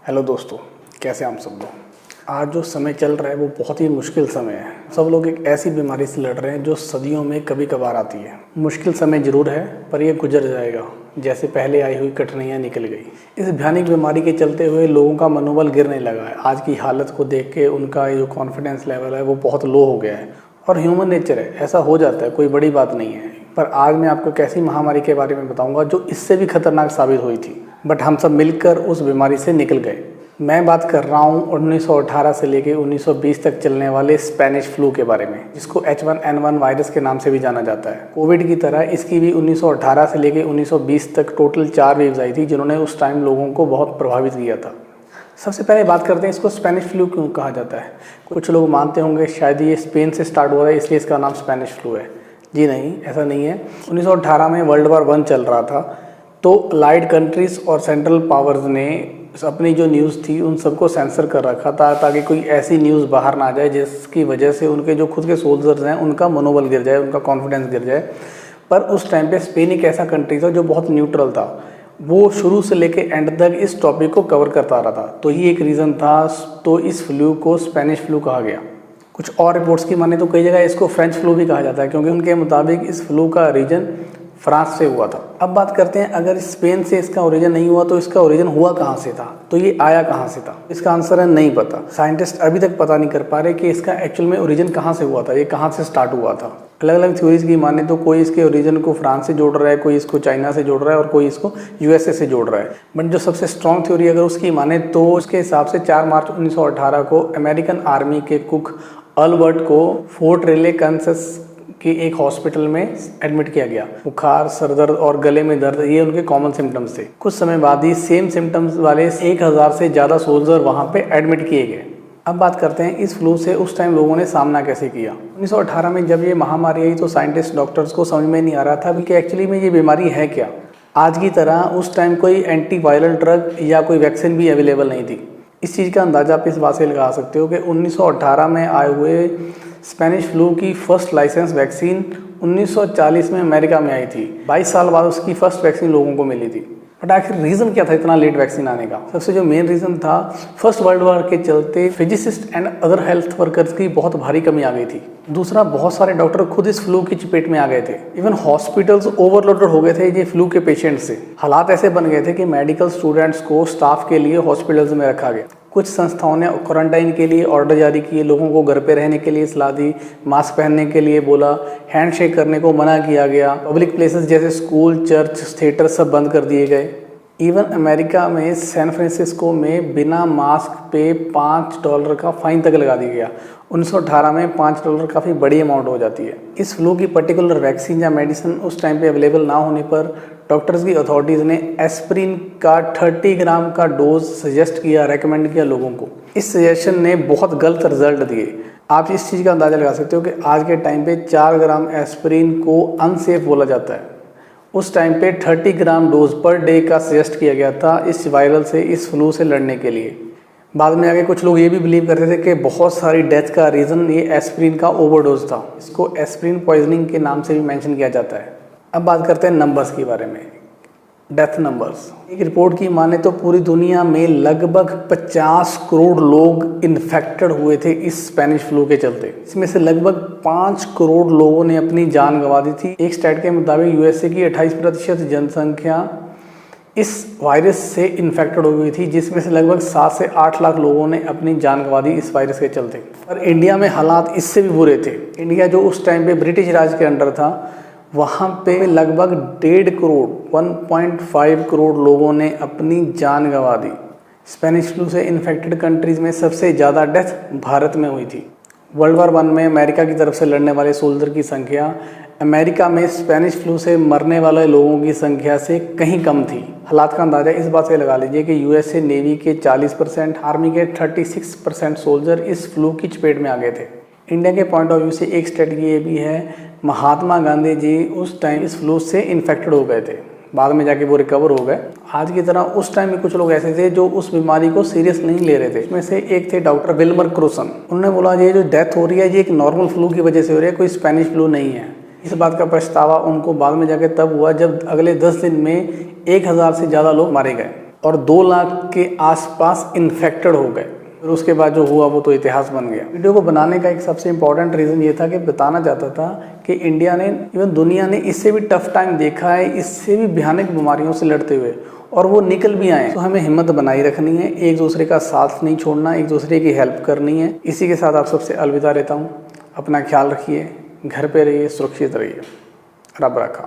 Hello दोस्तों, कैसे हम सब लोग। आज जो समय चल रहा है वो बहुत ही मुश्किल समय है। सब लोग एक ऐसी बीमारी से लड़ रहे हैं जो सदियों में कभी कभार आती है। मुश्किल समय जरूर है पर यह गुजर जाएगा, जैसे पहले आई हुई कठिनाइयाँ निकल गई। इस भयानक बीमारी के चलते हुए लोगों का मनोबल गिरने लगा है। आज की हालत को देख के उनका जो कॉन्फिडेंस लेवल है वो बहुत लो हो गया है। और ह्यूमन नेचर है, ऐसा हो जाता है, कोई बड़ी बात नहीं है। पर आज मैं आपको एक ऐसी महामारी के बारे में बताऊंगा जो इससे भी खतरनाक साबित हुई थी, बट हम सब मिलकर उस बीमारी से निकल गए। मैं बात कर रहा हूँ 1918 से लेकर 1920 तक चलने वाले स्पेनिश फ्लू के बारे में, जिसको H1N1 वायरस के नाम से भी जाना जाता है। कोविड की तरह इसकी भी 1918 से लेकर 1920 तक टोटल 4 वेव्स आई थी, जिन्होंने उस टाइम लोगों को बहुत प्रभावित किया था। सबसे पहले बात करते हैं इसको स्पेनिश फ्लू क्यों कहा जाता है। कुछ लोग मानते होंगे शायद ये स्पेन से स्टार्ट हो रहा है इसलिए इसका नाम स्पेनिश फ्लू है। जी नहीं, ऐसा नहीं है। 1918 में वर्ल्ड वॉर 1 चल रहा था, तो अलाइड कंट्रीज़ और सेंट्रल पावर्स ने अपनी जो न्यूज़ थी उन सबको सेंसर कर रखा था, ताकि कोई ऐसी न्यूज़ बाहर ना जाए जिसकी वजह से उनके जो खुद के सोल्जर्स हैं उनका मनोबल गिर जाए, उनका कॉन्फिडेंस गिर जाए। पर उस टाइम पे स्पेन एक ऐसा कंट्री था जो बहुत न्यूट्रल था। वो शुरू से लेके एंड तक इस टॉपिक को कवर करता रहा था, तो ये एक रीज़न था। तो इस फ्लू को स्पेनिश फ्लू कहा गया। कुछ और रिपोर्ट्स की माने तो कई जगह इसको फ्रेंच फ्लू भी कहा जाता है, क्योंकि उनके मुताबिक इस फ्लू का ओरिजिन फ्रांस से हुआ था। अब बात करते हैं, अगर स्पेन से इसका ओरिजिन नहीं हुआ तो इसका ओरिजिन हुआ कहाँ से था, तो ये आया कहाँ से था। इसका आंसर है नहीं पता। साइंटिस्ट अभी तक पता नहीं कर पा रहे कि इसका एक्चुअल में ओरिजिन कहाँ से हुआ था, ये कहाँ से स्टार्ट हुआ था। अलग अलग थ्योरीज की माने तो कोई इसके ओरिजिन को फ्रांस से जोड़ रहा है, कोई इसको चाइना से जोड़ रहा है और कोई इसको यूएसए से जोड़ रहा है। बट जो सबसे स्ट्रॉन्ग थ्योरी अगर उसकी माने तो उसके हिसाब से 4 मार्च 1918 को अमेरिकन आर्मी के कुक अल्बर्ट को फोर्ट रेले कांसास कि एक हॉस्पिटल में एडमिट किया गया। बुखार, सरदर्द और गले में दर्द, ये उनके कॉमन सिम्टम्स थे। कुछ समय बाद ही सेम सिम्टम्स वाले 1000 से ज़्यादा सोल्जर वहाँ पे एडमिट किए गए। अब बात करते हैं इस फ्लू से उस टाइम लोगों ने सामना कैसे किया। 1918 में जब ये महामारी आई तो साइंटिस्ट डॉक्टर्स को समझ में नहीं आ रहा था कि एक्चुअली में ये बीमारी है क्या। आज की तरह उस टाइम कोई एंटीवायरल ड्रग या कोई वैक्सीन भी अवेलेबल नहीं थी। इस चीज़ का अंदाज़ा आप इस बात से लगा सकते हो कि 1918 में आए हुए स्पेनिश फ्लू की फर्स्ट लाइसेंस वैक्सीन 1940 में अमेरिका में आई थी। 22 साल बाद उसकी फर्स्ट वैक्सीन लोगों को मिली थी। बट आखिर रीज़न क्या था इतना लेट वैक्सीन आने का। सबसे जो मेन रीज़न था, फर्स्ट वर्ल्ड वॉर के चलते physicist and other health workers की बहुत भारी कमी आ गई थी। दूसरा, बहुत सारे डॉक्टर खुद इस फ्लू की चपेट में आ गए थे। इवन हॉस्पिटल्स ओवरलोडेड हो गए थे ये फ्लू के पेशेंट से। हालात ऐसे बन गए थे कि मेडिकल स्टूडेंट्स को स्टाफ के लिए हॉस्पिटल्स में रखा गया। कुछ संस्थाओं ने क्वारंटाइन के लिए ऑर्डर जारी किए, लोगों को घर पे रहने के लिए सलाह दी, मास्क पहनने के लिए बोला, हैंडशेक करने को मना किया गया। पब्लिक प्लेसेस जैसे स्कूल, चर्च, थिएटर सब बंद कर दिए गए। इवन अमेरिका में सैन फ्रांसिस्को में बिना मास्क पे $5 का फाइन तक लगा दिया गया। 1918 में $5 काफ़ी बड़ी अमाउंट हो जाती है। इस फ्लू की पर्टिकुलर वैक्सीन या मेडिसिन उस टाइम पे अवेलेबल ना होने पर डॉक्टर्स की अथॉरिटीज़ ने एस्प्रिन का 30 ग्राम का डोज सजेस्ट किया, रेकमेंड किया लोगों को। इस सजेशन ने बहुत गलत रिजल्ट दिए। आप इस चीज़ का अंदाज़ा लगा सकते हो कि आज के टाइम पे 4 ग्राम एस्प्रिन को अनसेफ बोला जाता है। उस टाइम पे 30 ग्राम डोज पर डे का सजेस्ट किया गया था इस वायरल से, इस फ्लू से लड़ने के लिए। बाद में आगे कुछ लोग ये भी बिलीव करते थे कि बहुत सारी डेथ का रीज़न ये एस्प्रिन का ओवरडोज था। इसको एस्प्रिन पॉइजनिंग के नाम से भी मेंशन किया जाता है। अब बात करते हैं नंबर्स के बारे में, डेथ नंबर्स। एक रिपोर्ट की माने तो पूरी दुनिया में लगभग 50 करोड़ लोग इन्फेक्टेड हुए थे इस स्पेनिश फ्लू के चलते। इसमें से लगभग 5 करोड़ लोगों ने अपनी जान गंवा दी थी। एक स्टैट के मुताबिक यूएसए की 28% जनसंख्या इस वायरस से इन्फेक्टेड हो गई थी, जिसमें से लगभग 7 से 8 लाख लोगों ने अपनी जान गंवा दी इस वायरस के चलते। और इंडिया में हालात इससे भी बुरे थे। इंडिया जो उस टाइम पे ब्रिटिश राज के अंडर था, वहाँ पे लगभग 1.5 करोड़ 1.5 करोड़ लोगों ने अपनी जान गंवा दी। स्पेनिश फ्लू से इन्फेक्टेड कंट्रीज़ में सबसे ज़्यादा डेथ भारत में हुई थी। वर्ल्ड वॉर 1 में अमेरिका की तरफ से लड़ने वाले सोल्जर की संख्या अमेरिका में स्पेनिश फ्लू से मरने वाले लोगों की संख्या से कहीं कम थी। हालात का अंदाज़ा इस बात से लगा लीजिए कि यूएसए नेवी के 40%, आर्मी के 36% सोल्जर इस फ्लू की चपेट में आ गए थे। इंडिया के पॉइंट ऑफ व्यू से एक स्ट्रेटजी ये भी है, महात्मा गांधी जी उस टाइम इस फ्लू से इन्फेक्टेड हो गए थे, बाद में जाके वो रिकवर हो गए। आज की तरह उस टाइम में कुछ लोग ऐसे थे जो उस बीमारी को सीरियस नहीं ले रहे थे। इसमें से एक थे डॉक्टर विल्मर क्रोसन। उन्होंने बोला ये जो डेथ हो रही है ये एक नॉर्मल फ्लू की वजह से हो रही है, कोई स्पेनिश फ्लू नहीं है। इस बात का पछतावा उनको बाद में जाके तब हुआ जब अगले 10 दिन में 1000 से ज़्यादा लोग मारे गए। और 2 लाख के आसपास इन्फेक्टेड हो गए। फिर उसके बाद जो हुआ वो तो इतिहास बन गया। वीडियो को बनाने का एक सबसे इम्पॉर्टेंट रीज़न ये था कि बताना चाहता था कि इंडिया ने, इवन दुनिया ने इससे भी टफ टाइम देखा है, इससे भी भयानक बीमारियों से लड़ते हुए, और वो निकल भी आए। तो हमें हिम्मत बनाई रखनी है, एक दूसरे का साथ नहीं छोड़ना, एक दूसरे की हेल्प करनी है। इसी के साथ आप सबसे अलविदा रहता हूँ। अपना ख्याल रखिए, घर पे रहिए, सुरक्षित रहिए। रब रखा।